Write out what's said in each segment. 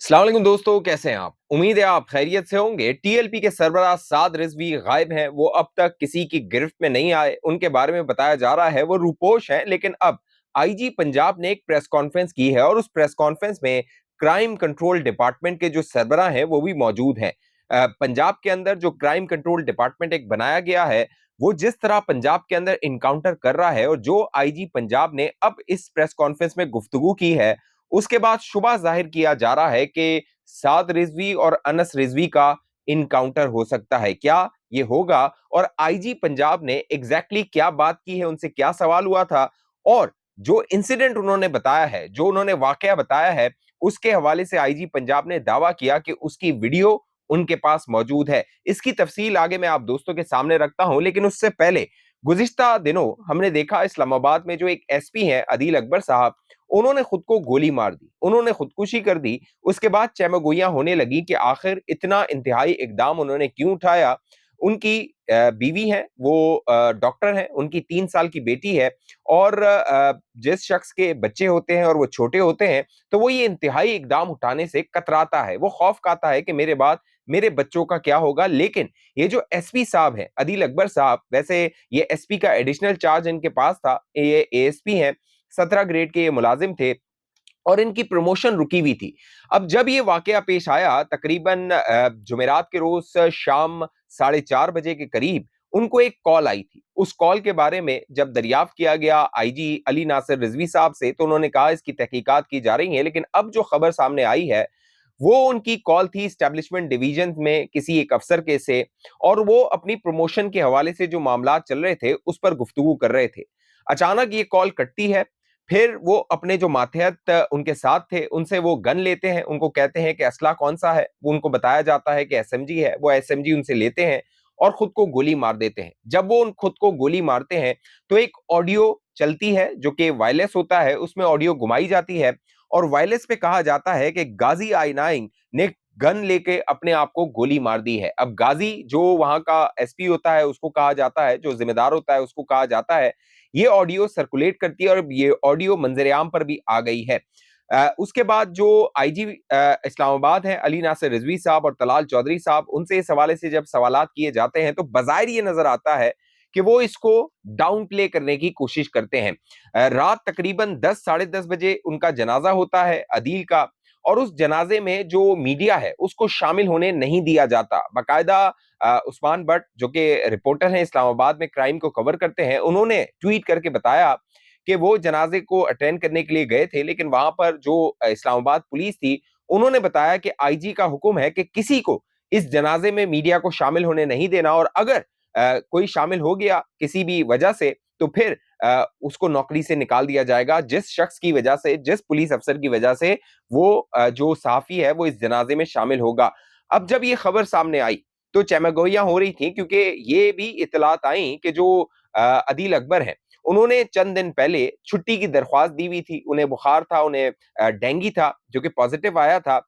अस्सलाम वालेकुम दोस्तों, कैसे हैं आप? उम्मीद है आप खैरियत से होंगे। टीएलपी के सरबराह साद रिजवी गायब हैं। वो अब तक किसी की गिरफ्त में नहीं आए। उनके बारे में बताया जा रहा है वो रूपोश हैं, लेकिन अब आईजी पंजाब ने एक प्रेस कॉन्फ्रेंस की है और उस प्रेस कॉन्फ्रेंस में क्राइम कंट्रोल डिपार्टमेंट के जो सरबराह हैं वो भी मौजूद हैं। पंजाब के अंदर जो क्राइम कंट्रोल डिपार्टमेंट एक बनाया गया है, वो जिस तरह पंजाब के अंदर इनकाउंटर कर रहा है और जो आईजी पंजाब ने अब इस प्रेस कॉन्फ्रेंस में गुफ्तगू की है, उसके बाद शुबा जाहिर किया जा रहा है कि साद रिजवी और अनस रिजवी का इनकाउंटर हो सकता है। क्या ये होगा? और आईजी पंजाब ने एग्जैक्टली क्या बात की है, उनसे क्या सवाल हुआ था और जो इंसिडेंट उन्होंने बताया है, जो उन्होंने वाकया बताया है, उसके हवाले से आईजी पंजाब ने दावा किया कि उसकी वीडियो उनके पास मौजूद है। इसकी तफसील आगे मैं आप दोस्तों के सामने रखता हूं, लेकिन उससे पहले गुज़िश्ता दिनों हमने देखा इस्लामाबाद में जो एक एसपी हैं अदील अकबर साहब, उन्होंने खुद को गोली मार दी, उन्होंने खुदकुशी कर दी। उसके बाद चहमगोइयां होने लगी कि आखिर इतना इंतहाई इकदाम उन्होंने क्यों उठाया। उनकी बीवी हैं, वो डॉक्टर हैं, उनकी 3 साल की बेटी है और जिस शख्स के बच्चे होते हैं और वो छोटे होते हैं, तो वो ये इंतहाई इकदाम उठाने से कतराता है। वो खौफ खाता है कि मेरे बाद मेरे बच्चों का क्या होगा। लेकिन ये जो एसपी साहब हैं अदील अकबर साहब, वैसे ये एसपी का एडिशनल चार्ज इनके पास था, ये एएसपी हैं, 17 ग्रेड के ये मुलाजिम थे और इनकी प्रमोशन रुकी हुई थी। अब जब ये वाकया पेश आया तकरीबन जुमेरात के रोज शाम 4:30 बजे के करीब उनको एक कॉल आई थी। उस कॉल के बारे में जब दरियाफ्त किया गया आईजी अली नासिर रिजवी साहब से, तो उन्होंने कहा इसकी तहकीकात की जा रही है। लेकिन अब जो खबर सामने आई है वो उनकी कॉल थी एस्टेब्लिशमेंट डिवीजन में किसी एक अफसर के से, और वो अपनी प्रमोशन के हवाले से जो मामला चल रहे थे उस पर गुफ्तगू कर रहे थे। अचानक ये कॉल कटती है। फिर वो अपने जो मातहत उनके साथ थे उनसे वो गन लेते हैं, उनको कहते हैं कि असला कौन सा है, वो उनको बताया जाता है कि एसएमजी है। वो एसएमजी उनसे लेते हैं और खुद को गोली मार देते हैं। जब वो उन खुद को गोली मारते हैं तो एक ऑडियो चलती है जो कि वायरलेस होता है, उसमें ऑडियो घुमाई जाती है और वायरलेस पे कहा जाता है कि गाजी आइनाइंग ने गन लेके अपने आप को गोली मार दी है। अब गाजी जो वहां का एसपी होता है उसको कहा जाता है, जो जिम्मेदार होता है उसको कहा जाता है। ये ऑडियो सर्कुलेट करती है और ये ऑडियो मंजर-ए-आम पर भी आ गई है। उसके बाद जो आईजी इस्लामाबाद हैं अली नासिर रिजवी साहब और तलाल चौधरी साहब, उनसे इस हवाले से जब सवालात किए जाते हैं तो बज़ाहिर ये नजर आता है कि वो इसको डाउन प्ले करने की कोशिश करते हैं। रात तकरीबन 10 साढ़े 10 बजे उनका जनाजा होता है अदील का, और उस जनाजे में जो मीडिया है उसको शामिल होने नहीं दिया जाता। बाकायदा उस्मान भट्ट जो कि रिपोर्टर हैं इस्लामाबाद में, क्राइम को कवर करते हैं, उन्होंने ट्वीट करके बताया कि वो जनाजे को अटेंड करने के लिए गए थे, लेकिन वहां पर जो इस्लामाबाद पुलिस थी उन्होंने बताया कि आईजी का हुक्म है कि किसी को इस जनाजे में मीडिया को शामिल होने नहीं देना, और अगर कोई शामिल हो गया किसी भी वजह से तो फिर उसको नौकरी से निकाल दिया जाएगा। जिस शख्स की वजह से, जिस पुलिस अफसर की वजह से वो जो सहाफी है वो इस जनाजे में शामिल होगा। अब जब ये खबर सामने आई तो चहमगोइयां हो रही थी, क्योंकि ये भी इतलात आई कि जो अदील अकबर हैं उन्होंने चंद दिन पहले छुट्टी की दरख्वास्त दी हुई थी। उन्हें बुखार था, उन्हें डेंगू था जो कि पॉजिटिव आया था,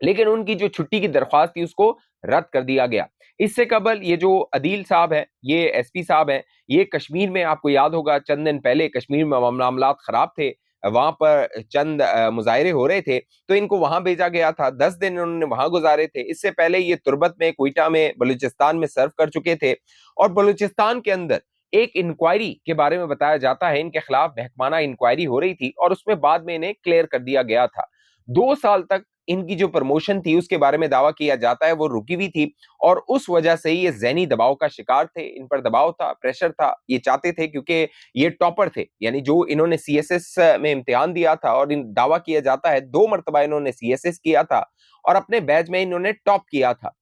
लेकिन उनकी जो छुट्टी की दरख्वास्त थी उसको रद्द कर दिया गया। इससे कबल ये जो अदील साहब हैं, ये एसपी साहब हैं, ये कश्मीर में, आपको याद होगा चंद दिन पहले कश्मीर में मामलात खराब थे, वहां पर चंद मुजाहरे हो रहे थे, तो इनको वहां भेजा गया था। 10 दिन उन्होंने वहां गुजारे थे। इससे पहले ये तुर्बत में, क्वेटा में, बलूचिस्तान में सर्व कर चुके थे और बलूचिस्तान के अंदर एक इंक्वायरी के बारे में बताया जाता है, इनके खिलाफ महकमाना इंक्वायरी हो रही थी और उसमें बाद में इन्हें क्लियर कर दिया गया था। 2 साल तक इनकी जो प्रमोशन थी उसके बारे में दावा किया जाता है वो रुकी हुई थी, और उस वजह से ये ज़हनी दबाव का शिकार थे। इन पर दबाव था, प्रेशर था, ये चाहते थे क्योंकि ये टॉपर थे, यानी जो इन्होंने सीएसएस में इम्तिहान दिया था, और इन दावा किया जाता है 2 मरतबा इन्होंने सीएसएस किया था और अपने बैच में इन्होंने टॉप किया था।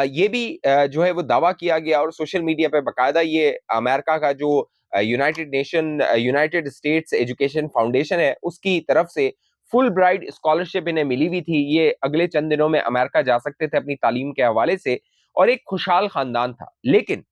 ये भी जो है वो दावा किया गया और सोशल मीडिया पे बाकायदा ये अमेरिका का जो यूनाइटेड स्टेट्स एजुकेशन फाउंडेशन है उसकी तरफ से फुल ब्राइट स्कॉलरशिप इन्हें मिली हुई थी। ये अगले चंद दिनों में अमेरिका जा सकते थे अपनी तालीम के हवाले से, और एक खुशहाल खानदान था। लेकिन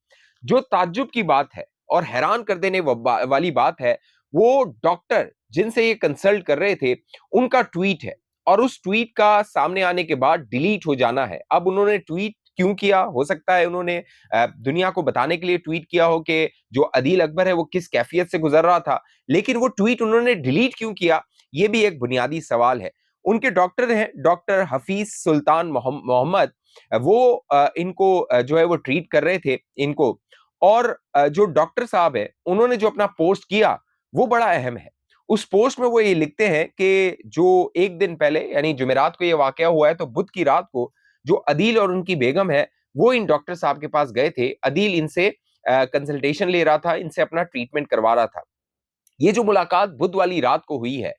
जो ताज्जुब की बात है और हैरान कर देने वाली बात है, वो डॉक्टर जिनसे ये कंसल्ट कर रहे थे उनका ट्वीट है, और उस ट्वीट का सामने आने के बाद डिलीट हो जाना है। अब उन्होंने ट्वीट क्यों किया? हो सकता है उन्होंने दुनिया को बताने के लिए ट्वीट किया हो कि जो अदील अकबर है वो किस कैफियत से गुजर रहा था, लेकिन वो ट्वीट उन्होंने डिलीट क्यों किया? ये भी एक बुनियादी सवाल है। उनके डॉक्टर हैं डॉक्टर हफीज सुल्तान मोहम्मद, वो इनको जो है वो ट्रीट कर रहे थे इनको। और जो डॉक्टर साहब है उन्होंने जो अपना पोस्ट किया वो बड़ा अहम है। उस पोस्ट में वो ये लिखते हैं कि जो एक दिन पहले यानी जुमेरात को ये वाकया हुआ है, तो बुध की रात को जो अदील और उनकी बेगम है वो इन डॉक्टर साहब के पास गए थे। अदील इनसे कंसल्टेशन ले रहा था, इनसे अपना ट्रीटमेंट करवा रहा था। ये जो मुलाकात बुध वाली रात को हुई है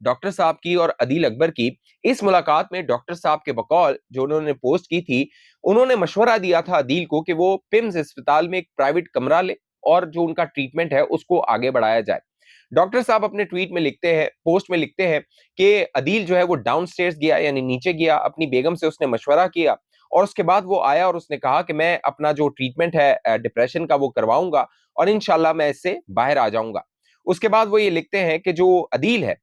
डॉक्टर साहब की और अदील अकबर की, इस मुलाकात में डॉक्टर साहब के बकौल जो उन्होंने पोस्ट की थी, उन्होंने मशवरा दिया था अदील को कि वो पिम्स अस्पताल में एक प्राइवेट कमरा ले और जो उनका ट्रीटमेंट है उसको आगे बढ़ाया जाए। डॉक्टर साहब अपने ट्वीट में लिखते हैं, पोस्ट में लिखते हैं कि अदील जो है वो डाउनस्टेयर्स गया यानी नीचे गया, अपनी बेगम से उसने मशवरा किया और उसके बाद वो आया और उसने कहा कि मैं अपना जो ट्रीटमेंट है डिप्रेशन का वो करवाऊंगा और इंशाल्लाह मैं इससे बाहर आ जाऊंगा। उसके बाद वो ये लिखते हैं कि जो अदील है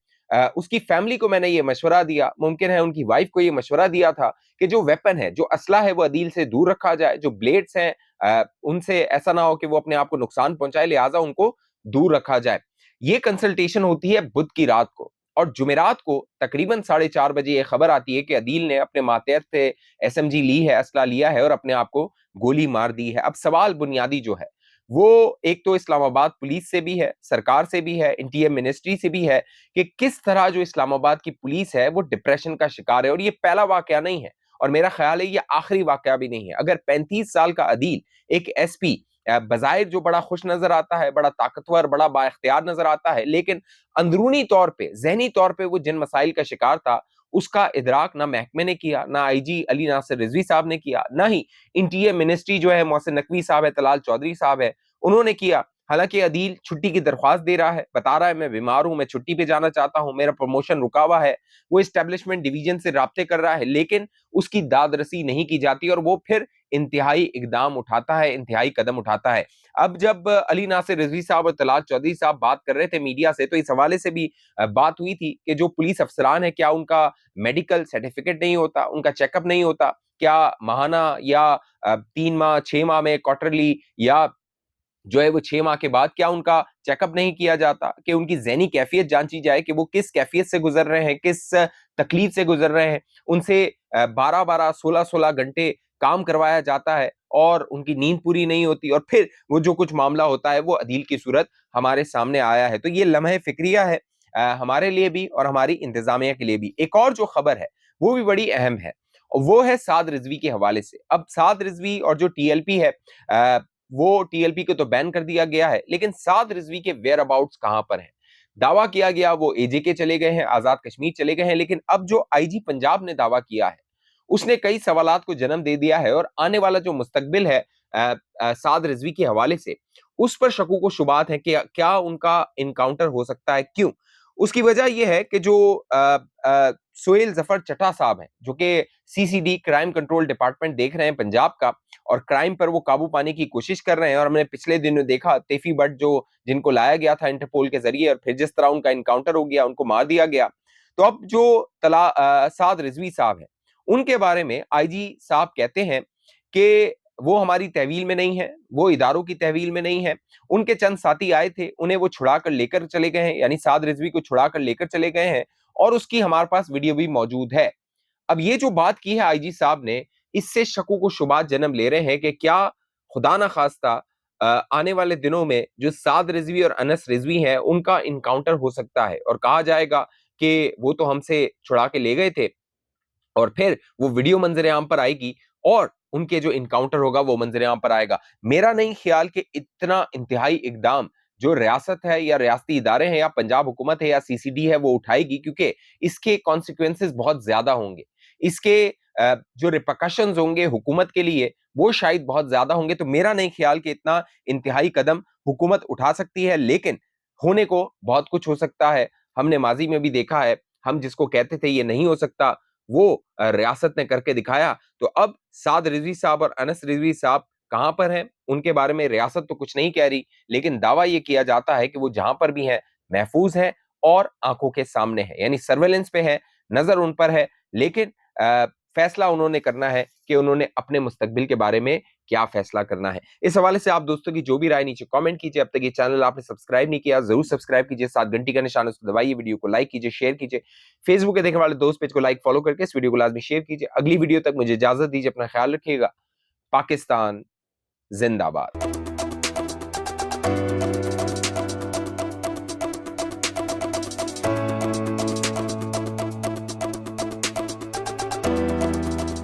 उसकी फैमिली को मैंने ये मशवरा दिया, मुमकिन है उनकी वाइफ को ये मशवरा दिया था कि जो वेपन है, जो असला है वो अदील से दूर रखा जाए, जो ब्लेड्स हैं उनसे ऐसा ना हो कि वो अपने आप को नुकसान पहुंचाए, लिहाजा उनको दूर रखा जाए। ये कंसल्टेशन होती है बुध की रात को और जुमेरात को तकरीबन 4:30 बजे ये खबर आती है कि अदील ने अपने मातहत से एसएमजी ली है, असला लिया है और अपने आप को गोली मार दी है। अब सवाल बुनियादी जो है वो एक तो इस्लामाबाद पुलिस से भी है, सरकार से भी है, इंटीरियर मिनिस्ट्री से भी है कि किस तरह जो इस्लामाबाद की पुलिस है वो डिप्रेशन का शिकार है। और ये पहला वाकया नहीं है और मेरा ख्याल है ये आखिरी वाकया भी नहीं है। अगर 35 साल का अदील एक एसपी बजाहिर जो बड़ा खुश नजर आता है, बड़ा ताकतवर, बड़ा बाइख्तियार नजर आता है, लेकिन अंदरूनी तौर पे, जहनी तौर पे वो जिन मसाइल का शिकार था उसका इदराक ना महकमे ने किया, ना आईजी अली नासिर रिजवी साहब ने किया, ना ही इंटीरियर मिनिस्ट्री जो है मोहसिन नकवी साहब है, तलाल चौधरी साहब है, उन्होंने किया। हालांकि अदील छुट्टी की दरख्वास्त दे रहा है, बता रहा है मैं बीमार हूं, मैं छुट्टी पे जाना चाहता हूं, मेरा प्रमोशन रुका हुआ है, वो एस्टेब्लिशमेंट डिवीजन से राब्ते कर रहा है, लेकिन उसकी दादरसी नहीं की जाती और वो फिर इंतहाई इकदाम उठाता है, इंतहाई कदम उठाता है। अब जब अली नासिर रिजवी साहब और तलाल चौधरी साहब बात कर रहे थे मीडिया से, तो इस हवाले से भी बात हुई थी कि जो पुलिस अफसरान है क्या उनका मेडिकल सर्टिफिकेट नहीं होता, उनका चेकअप नहीं होता, क्या माहाना या 3 माह 6 माह में क्वार्टरली या जो है वो 6 माह के बाद क्या उनका चेकअप नहीं किया जाता कि उनकी ज़हनी कैफियत जांची जाए कि वो किस कैफियत से गुजर रहे हैं, किस तकलीफ से गुजर रहे हैं। उनसे 12-12 16-16 घंटे काम करवाया जाता है और उनकी नींद पूरी नहीं होती और फिर वो जो कुछ मामला होता है वो अदील की सूरत हमारे सामने आया है। तो ये लम्हे फिक्रिया है हमारे लिए भी और हमारी इंतजामिया के लिए भी। एक और जो खबर है वो भी बड़ी अहम है, वो है साद रिजवी के हवाले से। अब साद रिजवी और जो टीएलपी है वो टीएलपी को तो बैन कर दिया गया है, लेकिन साद रिजवी के वेयर अबाउट्स कहां पर हैं? दावा किया गया वो एजेके चले गए हैं, आजाद कश्मीर चले गए हैं, लेकिन अब जो आईजी पंजाब ने दावा किया है उसने कई सवालात को जन्म दे दिया है और आने वाला जो मुस्तकबिल है साद रिजवी के हवाले से उस पर शकूक व शुबात है कि क्या उनका इनकाउंटर हो सकता है। क्यों? उसकी वजह यह है कि जो सोहेल जफर चट्टा साहब हैं जो कि सीसीडी क्राइम कंट्रोल डिपार्टमेंट देख रहे हैं पंजाब का और क्राइम पर वो काबू पाने की कोशिश कर रहे हैं। और हमने पिछले दिनों देखा तेफी बट जो जिनको लाया गया था इंटरपोल के जरिए और फिर जिस तरह उनका इनकाउंटर हो गया, उनको मार दिया गया। तो अब जो साद रिजवी साहब हैं उनके बारे में आईजी साहब कहते हैं कि वो हमारी तहवील में नहीं है, वो इदारों की तहवील में नहीं है। उनके चंद साथी आए थे, उन्हें वो छुड़ा कर लेकर चले गए हैं, यानी साद रिजवी को छुड़ा कर लेकर चले गए हैं और उसकी हमारे पास वीडियो भी मौजूद है। अब ये जो बात की है आईजी साहब ने, इससे शकों को शुबात जन्म ले रहे हैं कि क्या खुदा ना खास्ता आने वाले दिनों में जो साद रिजवी और अनस रिजवी हैं उनका इनकाउंटर हो सकता है और कहा जाएगा कि वो तो हमसे छुड़ा के ले गए थे और फिर वो वीडियो मंजर आम पर आएगी और उनके जो इनकाउंटर होगा वो मंजर आम पर आएगा। मेरा नहीं ख्याल कि इतना इंतहाई इकदाम जो रियासत है या रियासती इदारे हैं या पंजाब हुकूमत है या सीसीडी है वो उठाएगी, क्योंकि इसके कॉन्सिक्वेंसेस बहुत ज्यादा होंगे। इसके जो रिपरकशंस होंगे हुकूमत के लिए वो शायद बहुत ज्यादा होंगे। तो मेरा नहीं ख्याल कि इतना इंतहाई कदम हुकूमत उठा सकती है, लेकिन होने को बहुत कुछ हो सकता है। हमने माजी में भी देखा है, हम जिसको कहते थे ये नहीं हो सकता वो रियासत ने करके दिखाया। तो अब साद रिजवी साहब और अनस रिजवी साहब कहां पर हैं उनके बारे में रियासत तो कुछ नहीं कह रही, लेकिन दावा यह किया जाता है कि वो जहां पर भी हैं महफूज हैं और आंखों के सामने है, यानी सर्वेलेंस पे है, नजर उन पर है। लेकिन फैसला उन्होंने करना है कि उन्होंने अपने मुस्तकबिल के बारे में क्या फैसला करना है। इस हवाले से आप दोस्तों की जो भी राय नीचे कमेंट कीजिए। अब तक ये चैनल आपने सब्सक्राइब नहीं किया, जरूर सब्सक्राइब कीजिए, साथ घंटी का निशान उसको दबाइए, वीडियो को लाइक कीजिए, शेयर कीजिए, फेसबुक पे देखने वाले दोस्त पेज को लाइक फॉलो करके इस वीडियो को लाजमी शेयर कीजिए। अगली वीडियो तक मुझे इजाजत दीजिए, अपना ख्याल रखिएगा। पाकिस्तान जिंदाबाद।